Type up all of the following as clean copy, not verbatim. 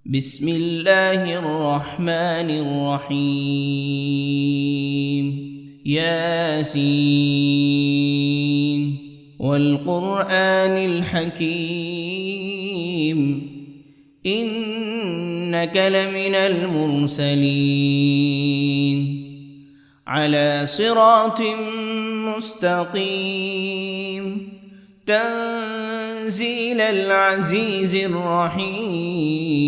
بسم الله الرحمن الرحيم ياسين والقرآن الحكيم إنك لمن المرسلين على صراط مستقيم تنزيل العزيز الرحيم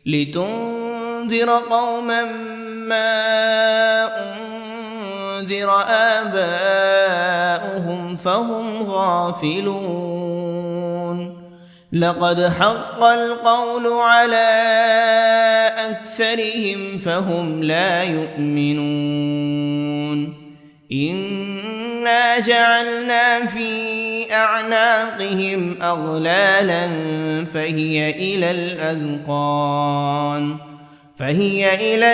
لتنذر قوما ما أنذر آباؤهم فهم غافلون لقد حق القول على أكثرهم فهم لا يؤمنون إنا جعلنا في أعناقهم أغلالا فهي إلى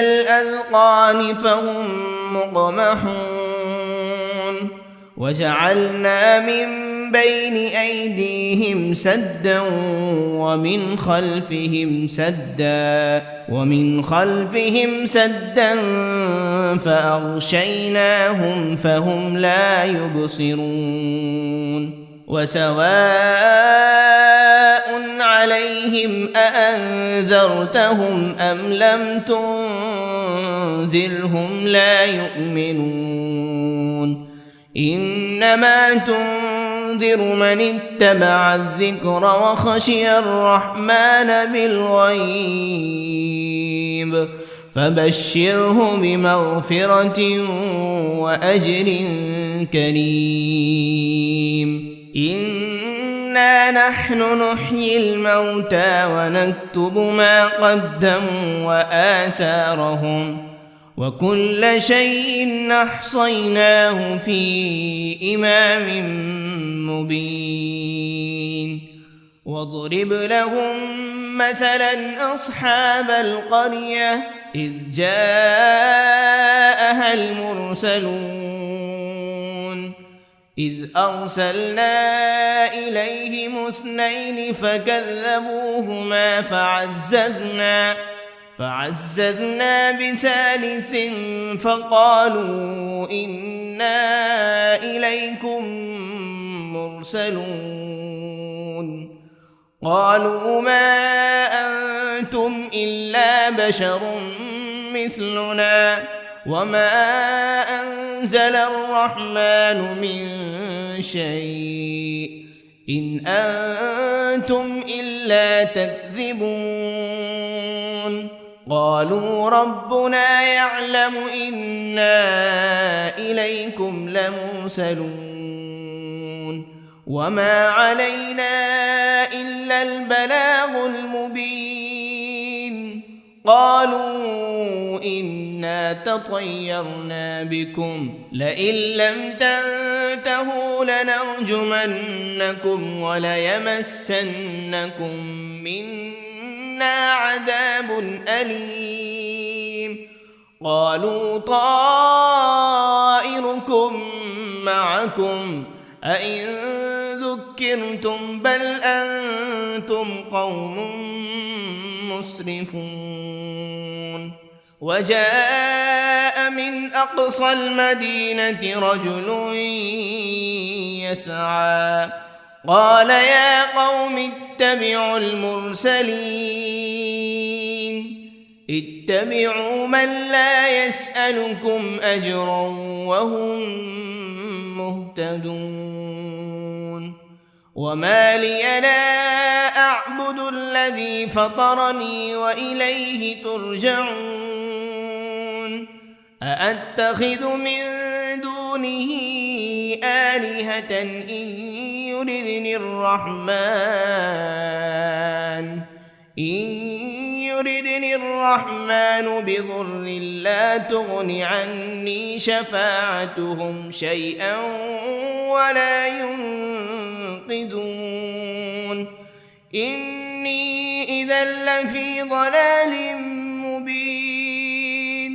الأذقان فهم مقمحون وجعلنا من بين أيديهم سدا ومن خلفهم سدا فأغشيناهم فهم لا يبصرون وسواء عليهم أأنذرتهم أم لم تنذرهم لا يؤمنون إنما تنذر من اتبع الذكر وخشي الرحمن بالغيب فبشره بمغفرة وأجر كريم إنا نحن نحيي الموتى ونكتب ما قدموا وآثارهم وكل شيء أحصيناه في إمام مبين واضرب لهم مثلا أصحاب القرية إذ جاءها المرسلون إذ أرسلنا إليهم 2 فكذبوهما فعززنا بثالث فقالوا إنا إليكم مرسلون قالوا ما أنتم إلا بشر مثلنا وما أنزل الرحمن من شيء إن أنتم إلا تكذبون قالوا ربنا يعلم إنا إليكم لمرسلون وما علينا إلا البلاغ المبين قالوا إنا تطيرنا بكم لئن لم تنتهوا لنرجمنكم وليمسنكم منا عذاب أليم قالوا طائركم معكم أئن ذكرتم بل أنتم قوم مسرفون وجاء من أقصى المدينة رجل يسعى قال يا قوم اتبعوا المرسلين اتبعوا من لا يسألكم أجرا وهم مهتدون وما لي لا أعبد الذي فطرني وإليه ترجعون أأتخذ من دونه آلهة إن يردني الرحمن بضر لا تغن عني شفاعتهم شيئا ولا ينقذون إني إذا لفي ضلال مبين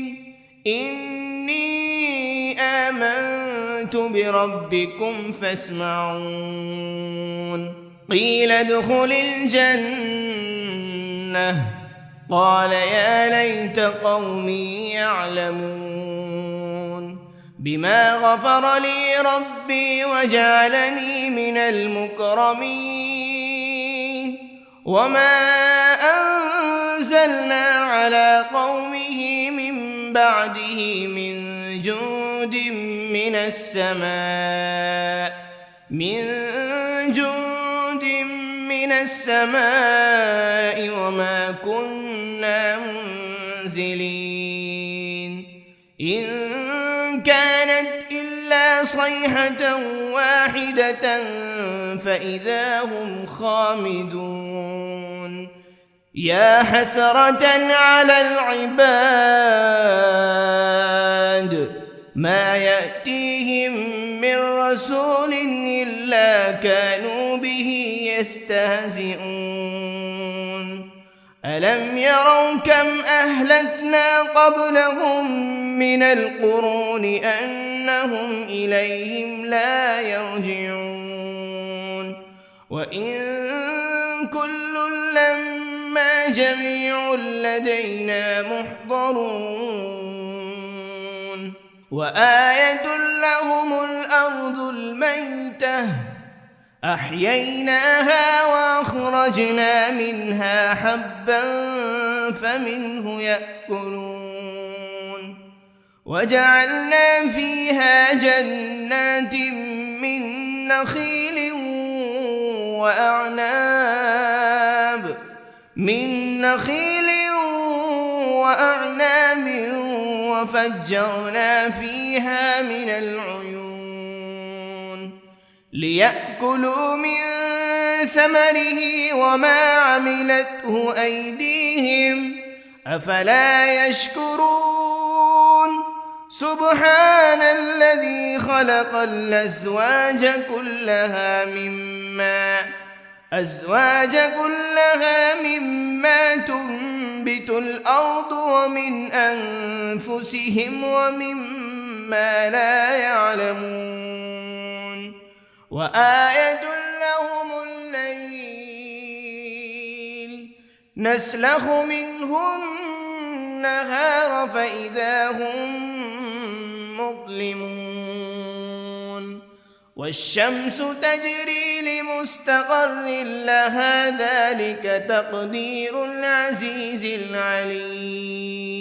إني آمنت بربكم فاسمعون قيل ادخل الجنة لأغوينه قال يا ليت قومي يعلمون بما غفر لي ربي وجعلني من المكرمين وما أنزلنا على قومه من بعده من جند من السماء وما كنا منزلين إن كانت إلا صيحة واحدة فإذا هم خامدون يا حسرة على العباد ما يأتيهم من رسول إلا كانوا به يستهزئون ألم يروا كم أهلكنا قبلهم من القرون أنهم إليهم لا يرجعون وإن كل لما جميع لدينا محضرون وآية لهم الأرض الميتة أحييناها وأخرجنا منها حبا فمنه يأكلون وجعلنا فيها جنات من نخيل وأعناب وفجرنا فيها من العيون ليأكلوا من ثمره وما عملته أيديهم أفلا يشكرون سبحان الذي خلق الأزواج كلها مما تنبت الأرض ومن أنفسهم ومما لا يعلمون وآية لهم الليل نسلخ منه النهار فإذا هم مظلمون والشمس تجري لمستقر لها ذلك تقدير العزيز العليم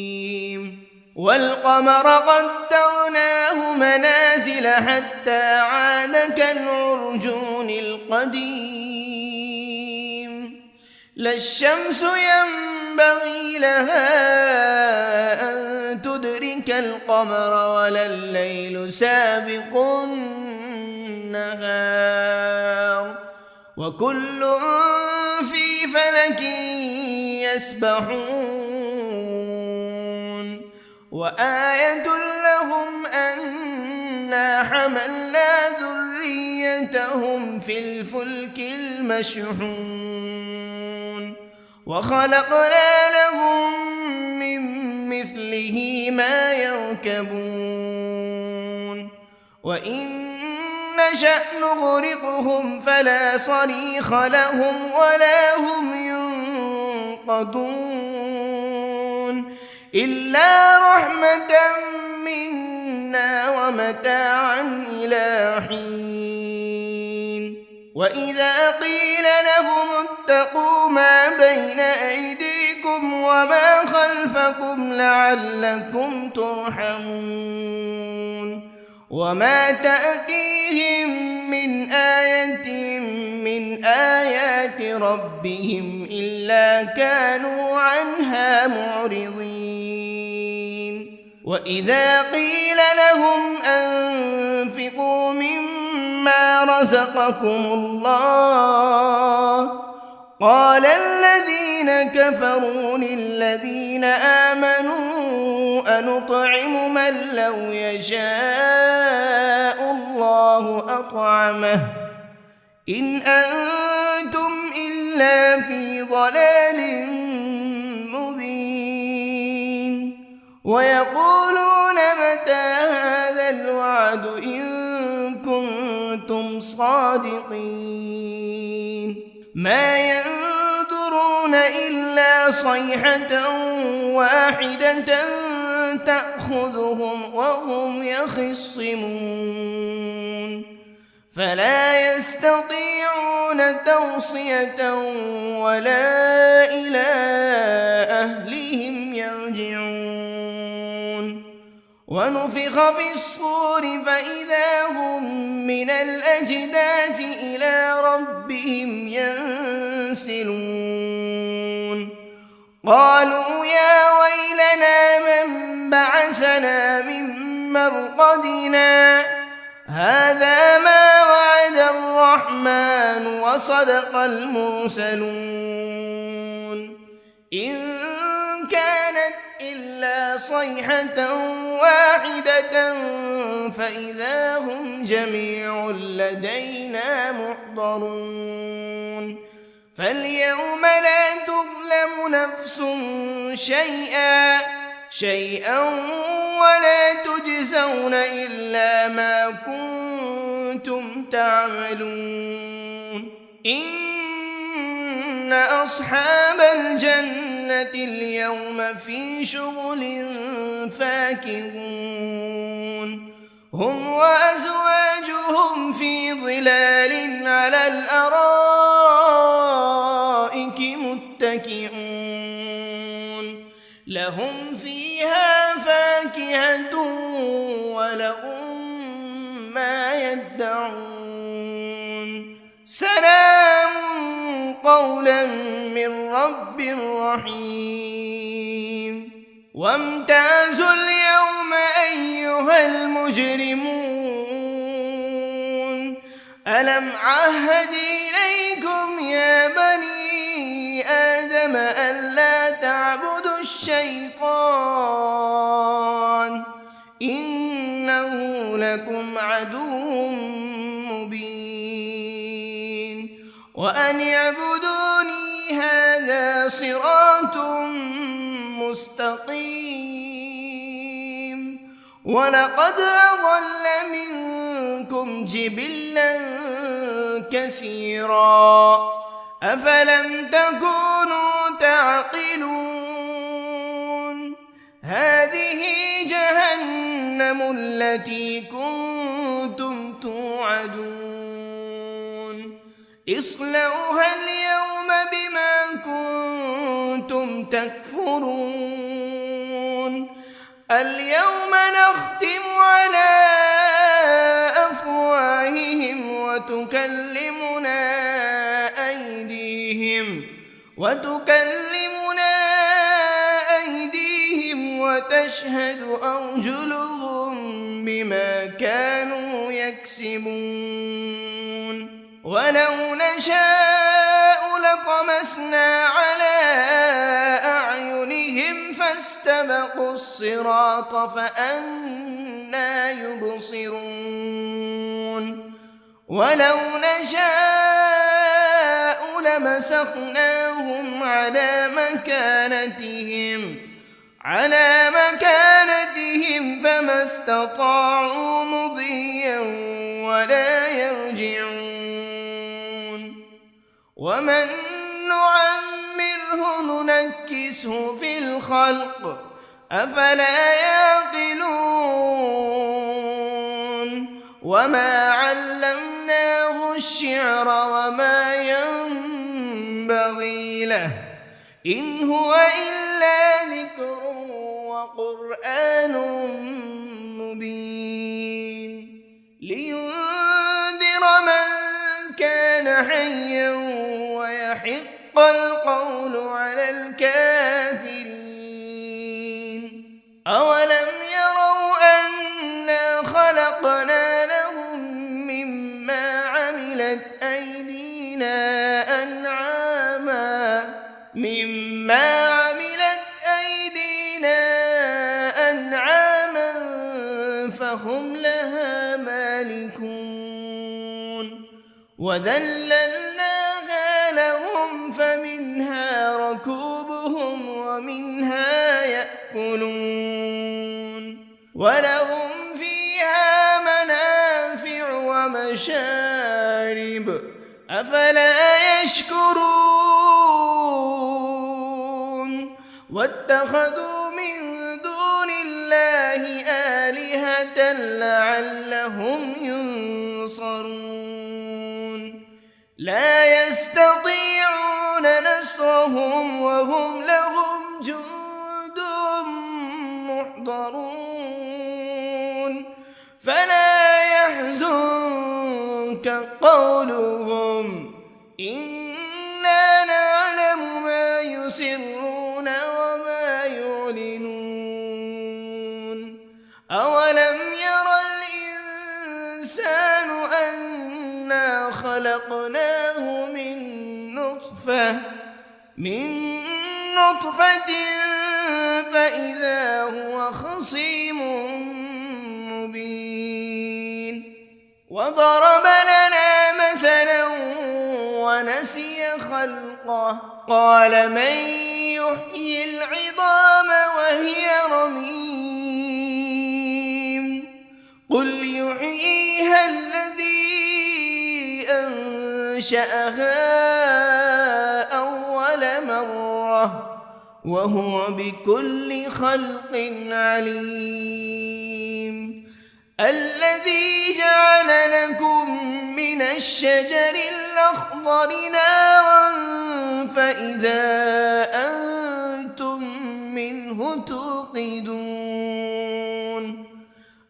والقمر قدرناه منازل حتى عاد كالعرجون القديم لا الشمس ينبغي لها أن تدرك القمر ولا الليل سابق النهار وكل في فلك يسبحون وآية لهم أنا حملنا ذريتهم في الفلك المشحون وخلقنا لهم من مثله ما يركبون وإن نشأ نغرقهم فلا صريخ لهم ولا هم ينقذون إلا رحمة منا ومتاعا إلى حين وإذا قيل لهم اتقوا ما بين أيديكم وما خلفكم لعلكم ترحمون وما تأتيهم من آية من آيات ربهم إلا كانوا عنها معرضين وإذا قيل لهم أنفقوا مما رزقكم الله قال الذين كفروا للذين آمنوا أنطعم من لو يشاء الله أطعمه إن أنتم إلا في ضلال مبين ويقولون متى هذا الوعد إن كنتم صادقين ما ينظرون إلا صيحة واحدة تأخذهم وهم يخصمون فلا يستطيعون توصية ولا إلى أهلهم يرجعون ونفخ في الصور فإذا هم من الأجداث إلى ربهم ينسلون قالوا يا ويلنا من بعثنا من مرقدنا هذا ما وعد الرحمن وصدق المرسلون إن كانت إلا صيحة واحدة فإذا هم جميع لدينا محضرون فاليوم لا تظلم نفس شيئا ولا تجزون إلا ما كنتم تعملون إن أصحاب الجنة اليوم في شغل فاكهون هم وأزواجهم في ظلال على الأرائك متكئون لهم فيها فاكهة ولهم ما يدعون سلام قولا من رب رحيم وامتازوا اليوم أيها المجرمون ألم عهد إليكم يا بني آدم ألا تعبدوا الشيطان إنه لكم عدو مبين وأن اعبدوني هذا صراط مستقيم ولقد أضل منكم جبلا كثيرا أفلم تكونوا تعقلون هذه جهنم التي كنتم توعدون اصلوها اليوم بما كنتم تكفرون اليوم نختم على أفواههم وتكلمنا أيديهم وتشهد أرجلهم بما كانوا يكسبون ولو نشاء لطمسنا على أعينهم فاستبقوا الصراط فأنى يبصرون ولو نشاء لمسخناهم على مكانتهم فما استطاعوا مضيا ولا يرجعون ومن نعمره ننكسه في الخلق أفلا يعقلون وما علمناه الشعر وما ينبغي له إن هو إلا ذكر وقرآن مبين لينذر من كان حيا ويحق القول على الكافرين أولم يروا أنا خلقنا لهم مما عملت أيدينا أنعاما فهم لها مالكون وذللناها لهم فمنها ركوبهم ومنها يأكلون ولهم فيها منافع ومشارب أفلا يشكرون واتخذوا من دون الله آلهة لعلهم ينصرون لا يستطيعون نصرهم وهم لهم جند محضرون فلا يحزنك قولهم إنا نعلم ما يسرون وما يعلنون أولم ير الإنسان أنا خلقناه من نطفة فإذا هو خصيم مبين وضرب لنا مثلا ونسي خلقه قال من يحيي العظام وهي رميم قل يحييها الذي أنشأها أول مرة وهو بكل خلق عليم الذي جعل لكم من الشجر الأخضر نارا فإذا أنتم منه توقدون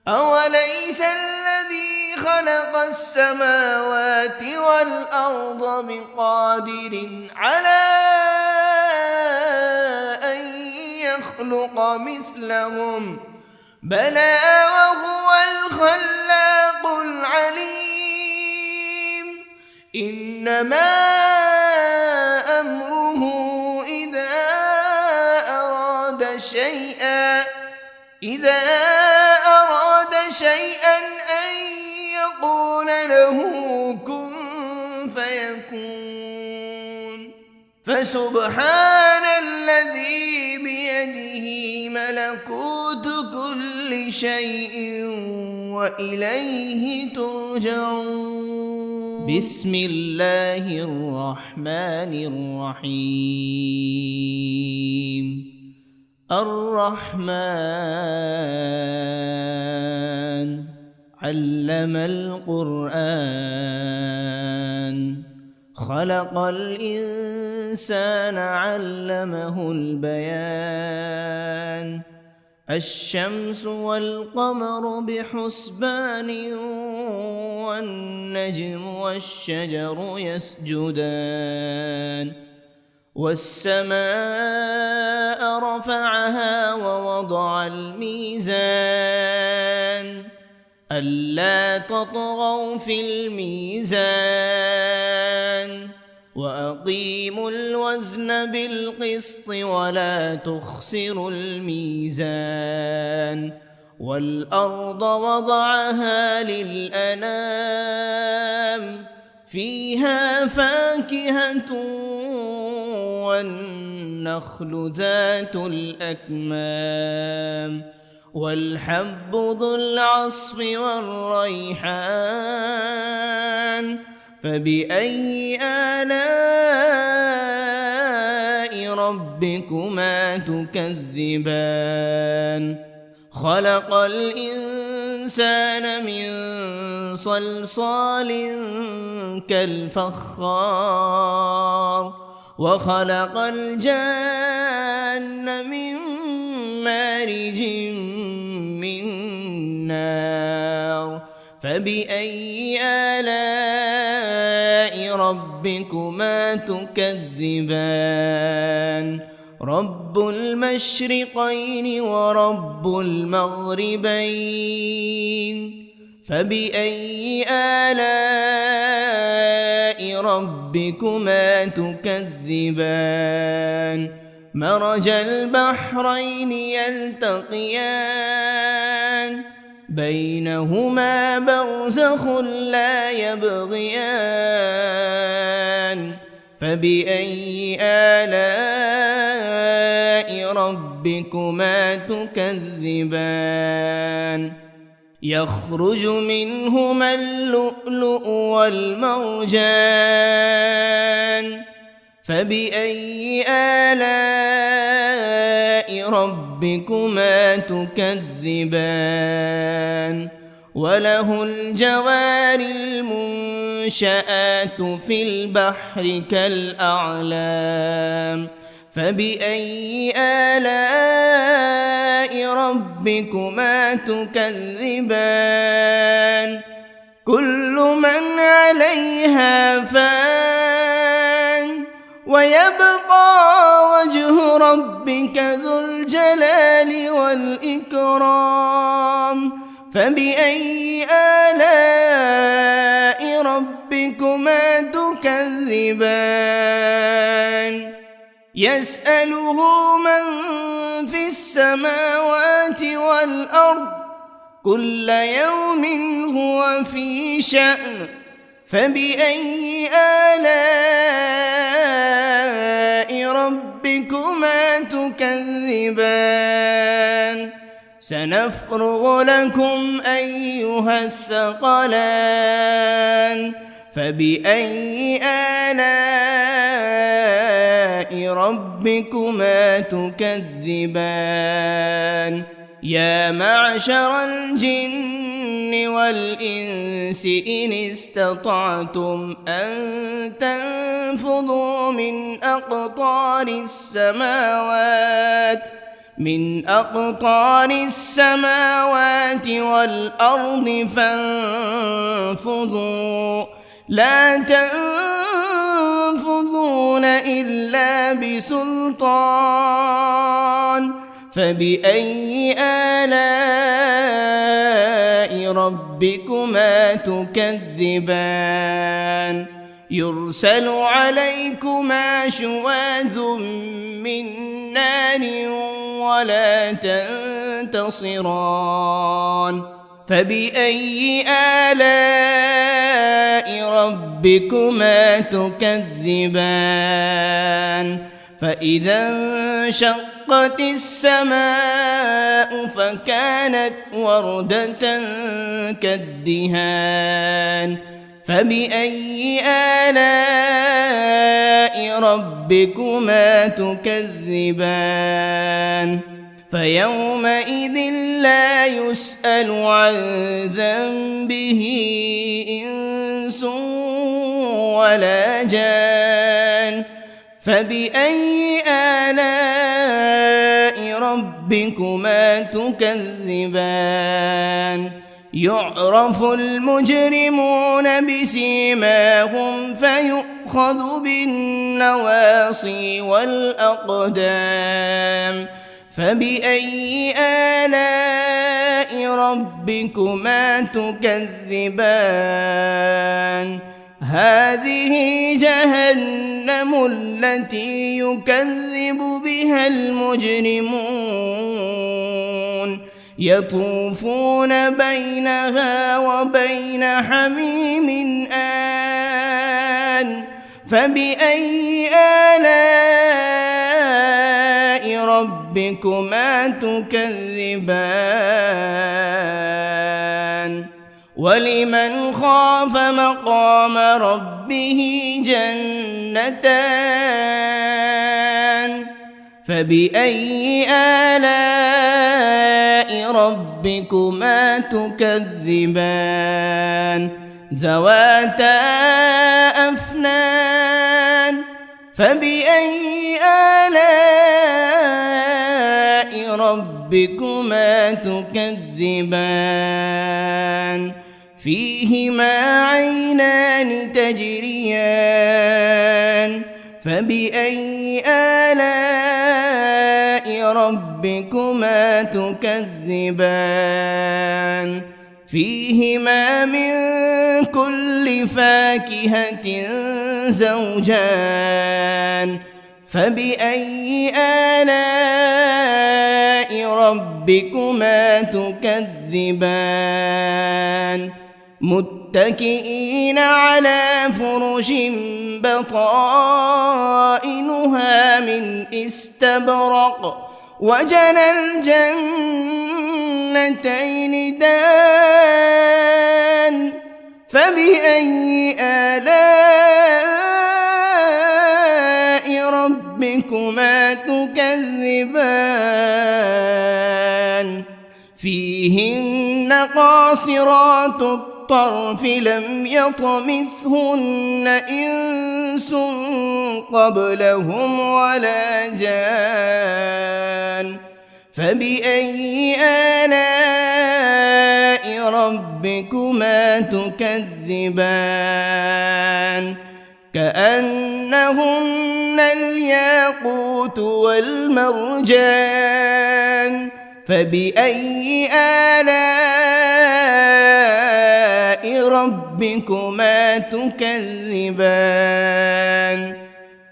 أوليس الذي خلق السماوات والأرض بقادر على أن يخلق مثلهم بلى وهو الخلاق العليم إنما أمره إذا أراد شيئا أن يقول له كن فيكون فسبحان الذي بيده ملكوت كل شيء وإليه ترجعون بسم الله الرحمن الرحيم الرحمن علم القرآن خلق الإنسان علمه البيان الشمس والقمر بحسبان والنجم والشجر يسجدان والسماء رفعها ووضع الميزان ألا تطغوا في الميزان وأقيموا الوزن بالقسط ولا تخسروا الميزان والأرض وضعها للأنام فيها فاكهة والنخل ذات الأكمام والحب ذو العصف والريحان فبأي آلاء ربكما تكذبان خلق الإنسان من صلصال كالفخار وخلق الجان من مارج من نار فبأي آلاء ربكما تكذبان رب المشرقين ورب المغربين فبأي آلاء ربكما تكذبان مرج البحرين يلتقيان بينهما برزخ لا يبغيان فبأي آلاء ربكما تكذبان يخرج منهما اللؤلؤ والمرجان فبأي آلاء ربكما تكذبان وله الجوار المنشآت في البحر كالأعلام فبأي آلاء ربكما تكذبان كل من عليها فان ويبقى وجه ربك ذو الجلال والإكرام فبأي آلاء ربكما تكذبان يسأله من في السماوات والأرض كل يوم هو في شأن فبأي آلاء ربكما تكذبان سنفرغ لكم أيها الثقلان فبأي آلاء ربكما تكذبان يا معشر الجن والإنس إن استطعتم أن تنفذوا من أقطار السماوات والأرض فانفذوا لا تنفذون إلا بسلطان فبأي آلاء ربكما تكذبان يرسل عليكما شواذ من نار ولا تنتصران فبأي آلاء ربكما تكذبان فإذا انشقت السماء فكانت وردة كالدهان فبأي آلاء ربكما تكذبان فيومئذ لا يسأل عن ذنبه إنس ولا جان فبأي آلاء ربكما تكذبان يعرف المجرمون بسيماهم فيؤخذ بالنواصي والأقدام فبأي آلاء ربكما تكذبان هذه جهنم التي يكذب بها المجرمون يطوفون بينها وبين حميم آن فبأي آلاء ربكما تكذبان ولمن خاف مقام ربه جنتان فبأي آلاء ربكما تكذبان ذواتا أفنان فبأي آلاء ربكما تكذبان فيهما عينان تجريان فبأي آلاء ربكما تكذبان فيهما من كل فاكهة زوجان فبأي آلاء ربكما تكذبان متكئين على فرش بطائنها من استبرق وجنى الجنتين دان فبأي آلاء ربكما تكذبان تكذبان فيهن قاصرات الطرف لم يطمثهن إنس قبلهم ولا جان فبأي آلاء ربكما تكذبان كأنهن الياقوت والمرجان فبأي آلاء ربكما تكذبان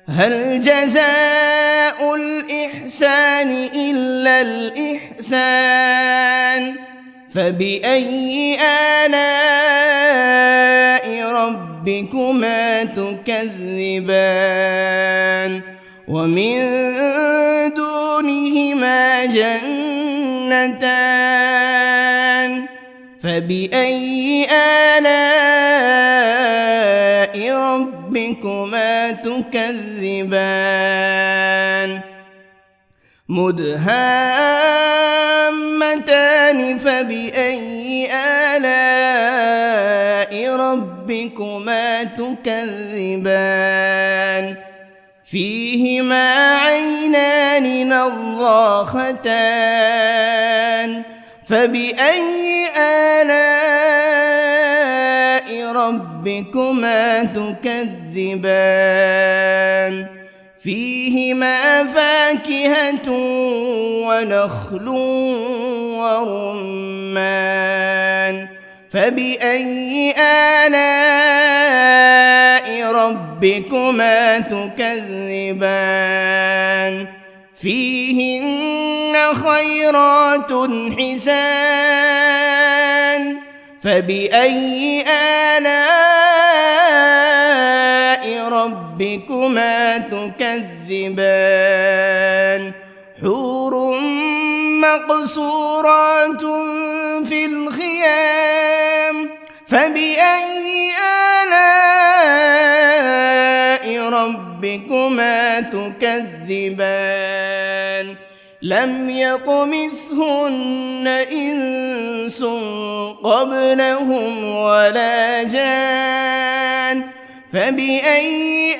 هل جزاء الإحسان إلا الإحسان فبأي آلاء ربكما تكذبان ومن دونهما جنتان فبأي آلاء ربكما تكذبان مدهامتان فبأي آلاء ربكما تكذبان فيهما عينان نضاختان فبأي آلاء ربكما تكذبان فيهما فاكهة ونخل ورمان فبأي آلاء ربكما تكذبان فيهن خيرات حسان فبأي آلاء ربكما تكذبان حور مقصورات في الخيام فبأي آلاء ربكما تكذبان لم يطمثهن إنس قبلهم ولا جان فبأي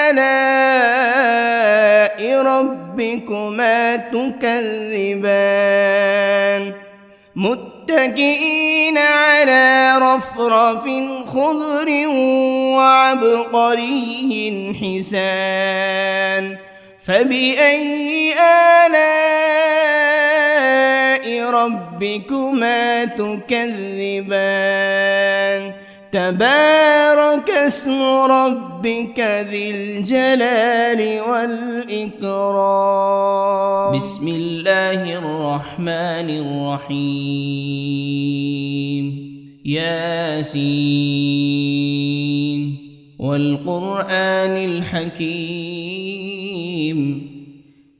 آلاء ربكما تكذبان متكئين على رفرف خضر وعبقري حسان فبأي آلاء ربكما تكذبان تبارك اسم ربك ذي الجلال والإكرام بسم الله الرحمن الرحيم ياسين والقرآن الحكيم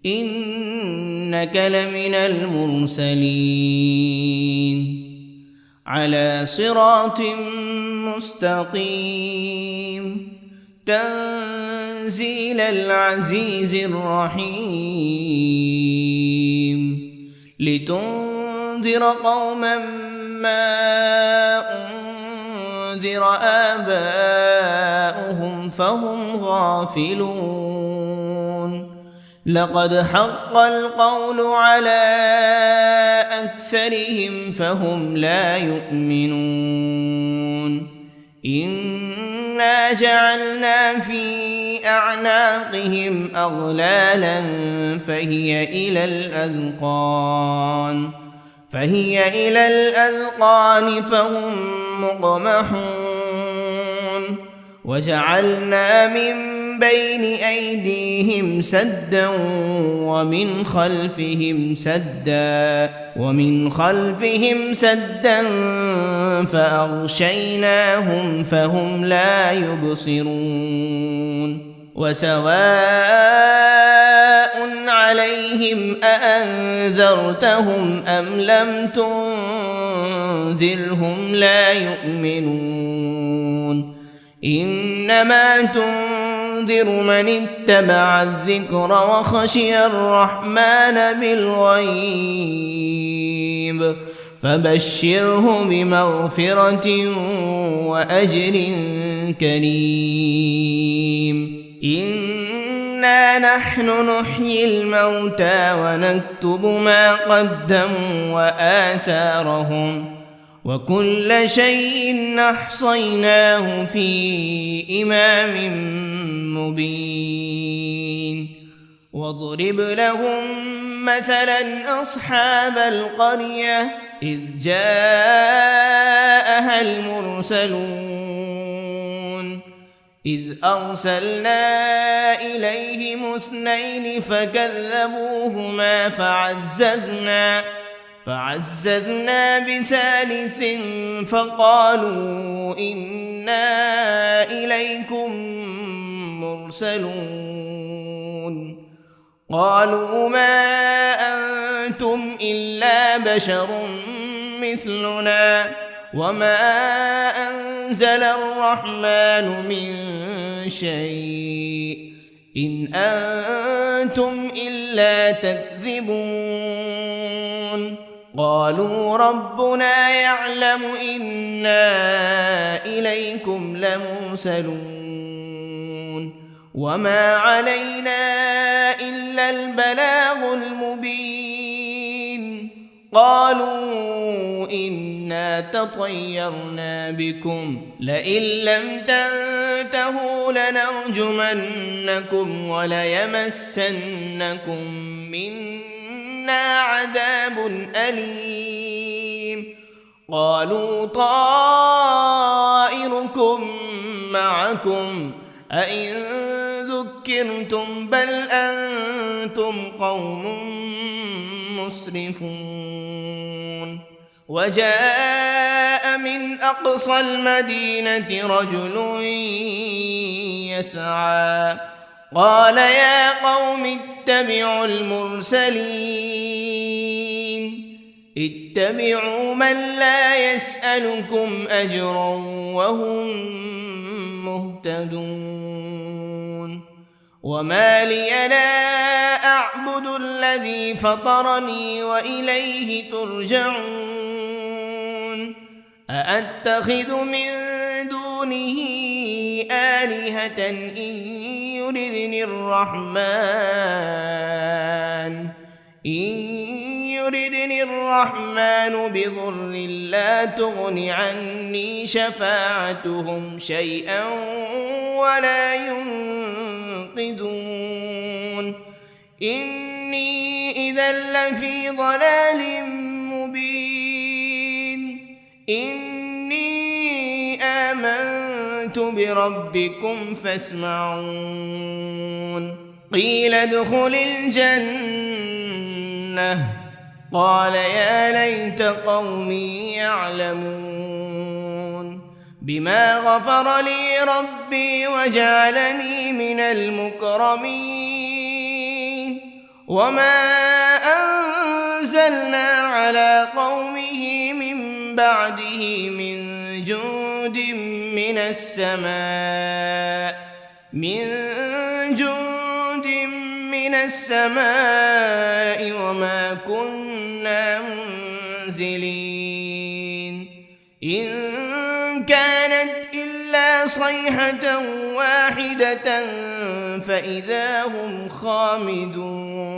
إنك لمن المرسلين على صراط مستقيم تنزيل العزيز الرحيم لتنذر قوما ما أنذر آباؤهم فهم غافلون لقد حق القول على أكثرهم فهم لا يؤمنون إنا جعلنا في أعناقهم أغلالا فهي إلى الأذقان فهم مقمحون وجعلنا من بين أيديهم سدا ومن خلفهم سدا فأغشيناهم فهم لا يبصرون وسواء عليهم أأنذرتهم أم لم تنذرهم لا يؤمنون إنما تنذر تنذر من اتبع الذكر وخشي الرحمن بالغيب فبشره بمغفرة وأجر كريم إنا نحن نحيي الموتى ونكتب ما قدموا وآثارهم وكل شيء أحصيناه في إمام مبين واضرب لهم مثلا أصحاب القرية إذ جاءها المرسلون إذ أرسلنا إليهم 2 فكذبوهما فعززنا ب3 فقالوا إنا إليكم مرسلون قالوا ما أنتم إلا بشر مثلنا وما أنزل الرحمن من شيء إن أنتم إلا تكذبون قالوا ربنا يعلم إنا إليكم لمرسلون وما علينا إلا البلاغ المبين قالوا إنا تطيرنا بكم لئن لم تنتهوا لنرجمنكم وليمسنكم منا عذاب أليم قالوا طائركم معكم أئن ذكرتم بل أنتم قوم مسرفون وجاء من أقصى المدينة رجل يسعى قال يا قوم اتبعوا المرسلين اتبعوا من لا يسألكم أجرا وهم مهتدون وما لي لا أعبد الذي فطرني وإليه ترجعون أأتخذ من دونه آلهة إن يردني الرحمن بضر لا تغن عني شفاعتهم شيئا ولا ينقذون إني إذا لفي ضلال مبين إني آمنت بربكم فاسمعون قيل ادخل الجنة قال يا ليت قومي يعلمون بما غفر لي ربي وجعلني من المكرمين وما أنزلنا على قومه من بعده من جند من السماء وما كنا منزلين إن كانت إلا صيحة واحدة فإذا هم خامدون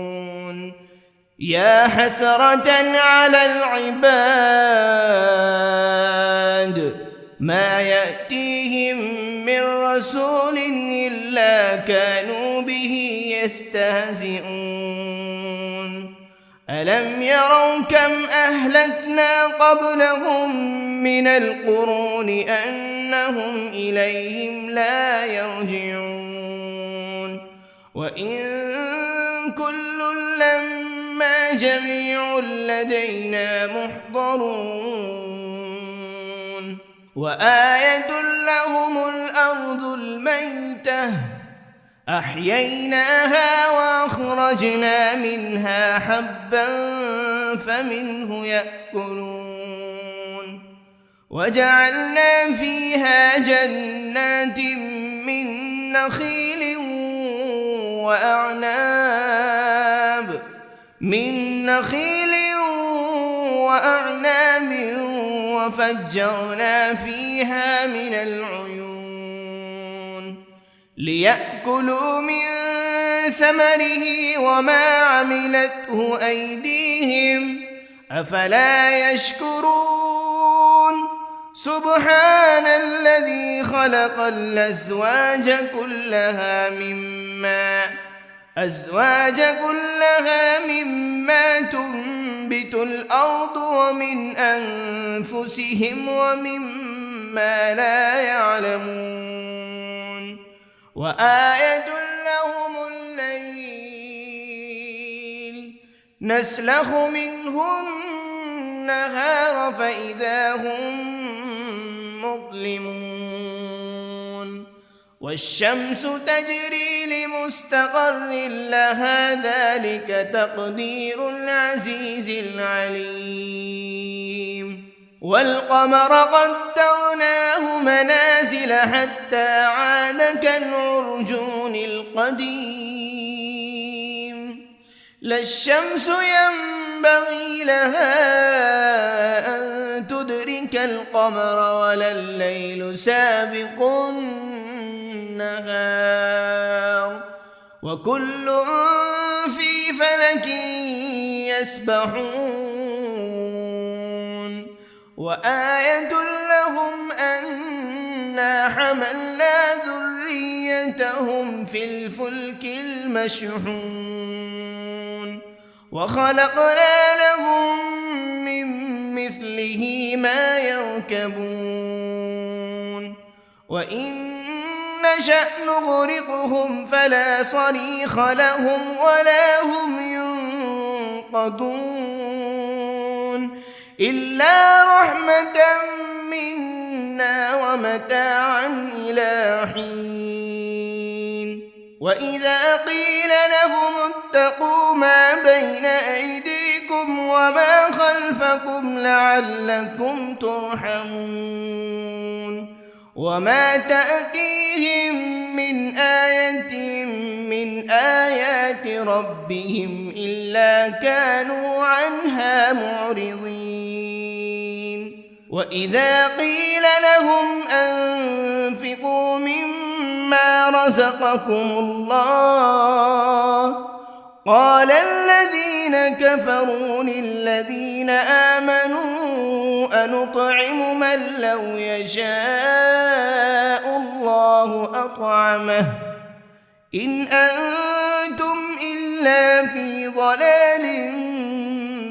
يا حسرة على العباد ما يأتيهم من رسول إلا كانوا به يستهزئون ألم يروا كم أهلكنا قبلهم من القرون أنهم إليهم لا يرجعون وإن كل لما جميع لدينا محضرون وآية لهم الأرض الميتة أحييناها وأخرجنا منها حبا فمنه يأكلون وجعلنا فيها جنات من نخيل وأعناب من نخيل وأعناب وفجرنا فيها من العيون ليأكلوا من ثمره وما عملته أيديهم أفلا يشكرون سبحان الذي خلق الأزواج كلها مما تنبت الأرض ومن أنفسهم ومما لا يعلمون وآية لهم الليل نسلخ منه النهار فإذا هم مظلمون والشمس تجري لمستقر لها ذلك تقدير العزيز العليم والقمر قدرناه منازل حتى عاد كالعرجون القديم لا الشمس ينبغي لها أن تدرك القمر ولا الليل سابق النهار وكل في فلك يسبحون وآية لهم أنا حملنا ذريتهم في الفلك المشحون وخلقنا لهم من مثله ما يركبون وإن نشأ نغرقهم فلا صريخ لهم ولا هم ينقذون إلا رحمة منا ومتاعا إلى حين وإذا قيل لهم اتقوا ما بين أيديكم وما خلفكم لعلكم ترحمون وما تأتيهم من آية من آيات ربهم إلا كانوا عنها معرضين وإذا قيل لهم أنفقوا مما رزقكم الله قال الذين كفروا للذين آمنوا أنطعم من لو يشاء الله أطعمه إن أنتم إلا في ضلال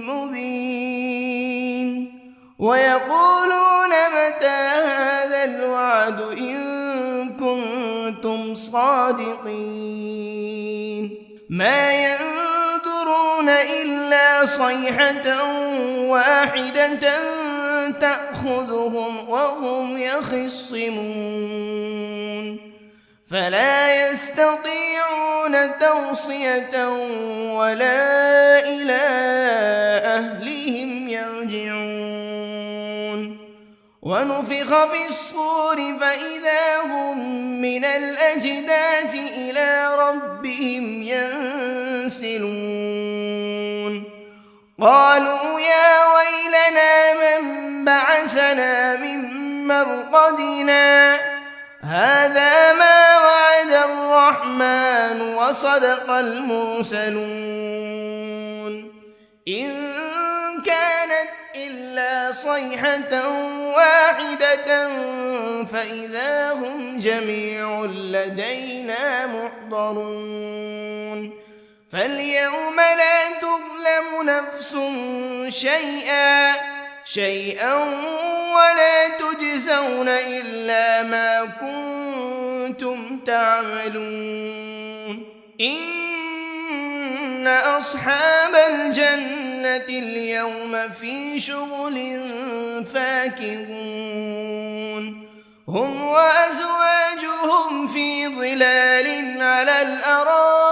مبين ويقولون متى هذا الوعد إن كنتم صادقين ما ينظرون إلا صيحة واحدة تأخذهم وهم يخصمون فلا يستطيعون توصية ولا إلى أهلهم يرجعون ونفخ بالصور فإذا هم من الأجداث إلى ربهم ينسلون قالوا يا ويلنا من بعثنا من مرقدنا هذا ما وعد الرحمن وصدق المرسلون إن كانت إلا صيحة واحدة فإذا هم جميع لدينا محضرون فاليوم لا تظلم نفس شيئا ولا تجزون إلا ما كنتم تعملون إن أصحاب الجنة اليوم في شغل فاكهون هم وأزواجهم في ظلال على الأرائك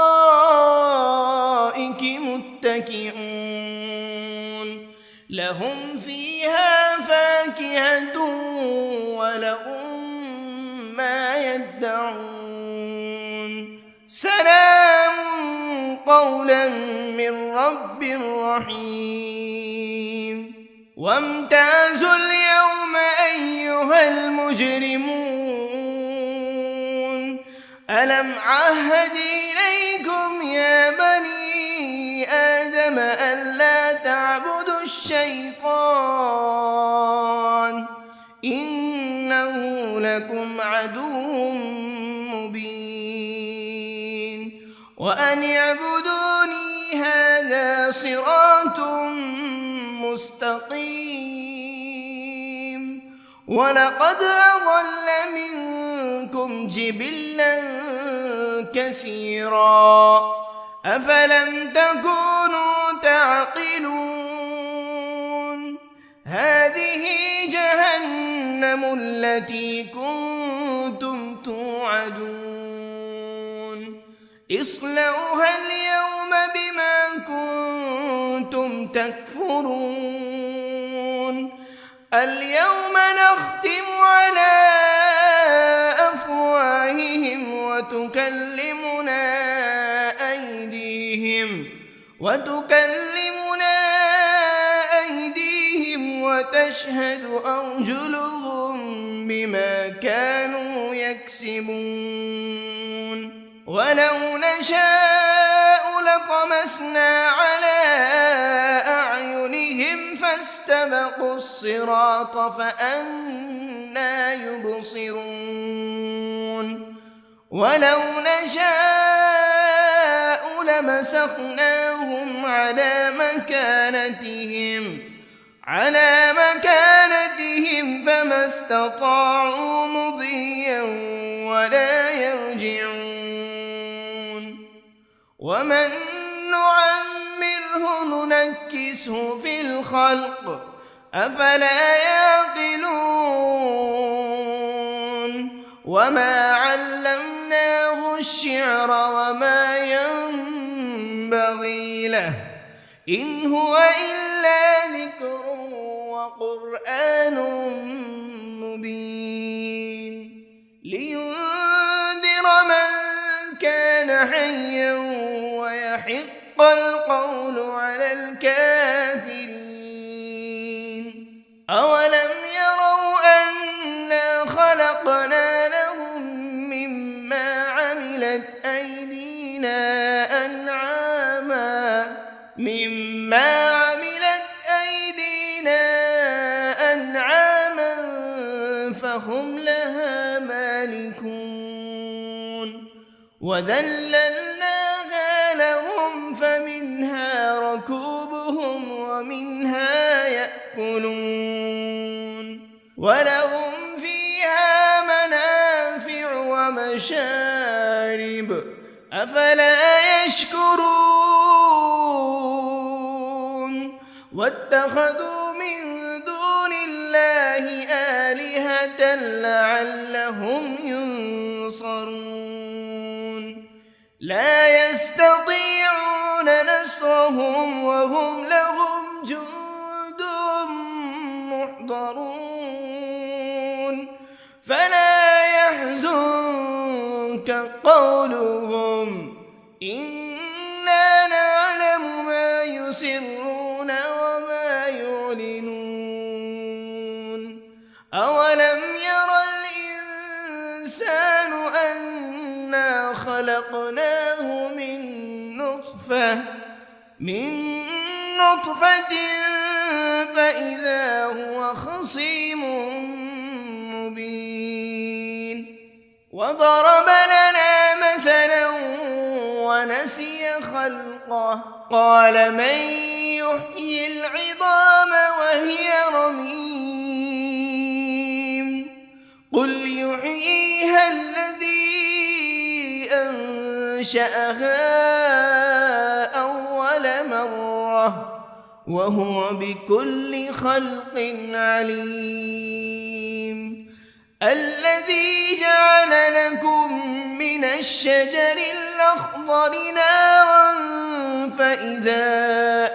متكئون لهم فيها فاكهة ولهم ما يدعون سلام قولا من رب رحيم وامتازوا اليوم أيها المجرمون ألم عهد إليكم يا بني آدم ألا تعبدوا الشيطان إنه لكم عدو مبين وأن اعبدوني هذا صراط مستقيم ولقد أضل منكم جبلا كثيرا أفلم تكونوا تعقلون هذه جهنم التي كنتم توعدون اصلوها اليوم بما كنتم تكفرون اليوم نختم على أفواههم وتكلمنا أيديهم وتشهد أرجلهم بما كانوا يكسبون ولو نشاء لطمسنا على أعينهم فاستبقوا الصراط فأنى يبصرون ولو نشاء لمسخناهم على مكانتهم فما استطاعوا مضيا ولا يرجعون ومن نعمره ننكسه في الخلق أفلا يعقلون وما علمناه الشعر وما ينبغي له إن هو إلا ذكر وقرآن مبين لينذر من كان حيا ويحق القول على الكافرين أولم يروا أنا خلقنا لهم مما عملت أيدينا أنعاما فهم لها مالكون وذللناها لهم فمنها ركوبهم ومنها يأكلون ولهم فيها منافع ومشارب أفلا يشكرون واتخذوا من دون الله آلهة لعلهم ينصرون لا يستطيعون نصرهم وهم لهم جند محضرون فلا يحزنك قولهم إنا نعلم ما يسرون وما يعلنون أولم ير الإنسان أنا خلقناه من نطفة فإذا هو خصيم مبين وضرب لنا مثلا ونسي خلقه قال من يحيي العظام وهي رميم قل يحييها الذي أنشأها أول مرة وهو بكل خلق عليم الذي جعل لكم من الشجر الأخضر نارا فإذا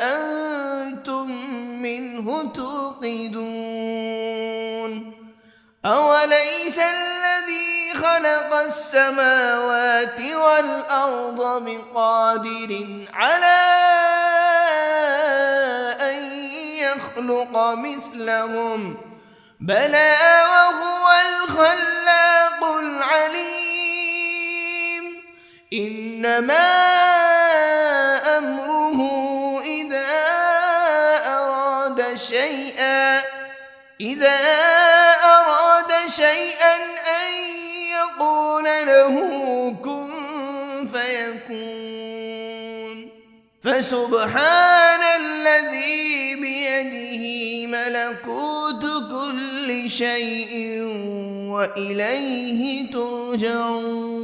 أنتم منه توقدون أوليس الذي خلق السماوات والأرض بقادر على أن يخلق مثلهم بلى وهو الخلاق العليم إنما أمره إذا أراد شيئا أن يقول له كن فيكون فسبحان الذي بيده ملكوت كل شيء وإليه ترجعون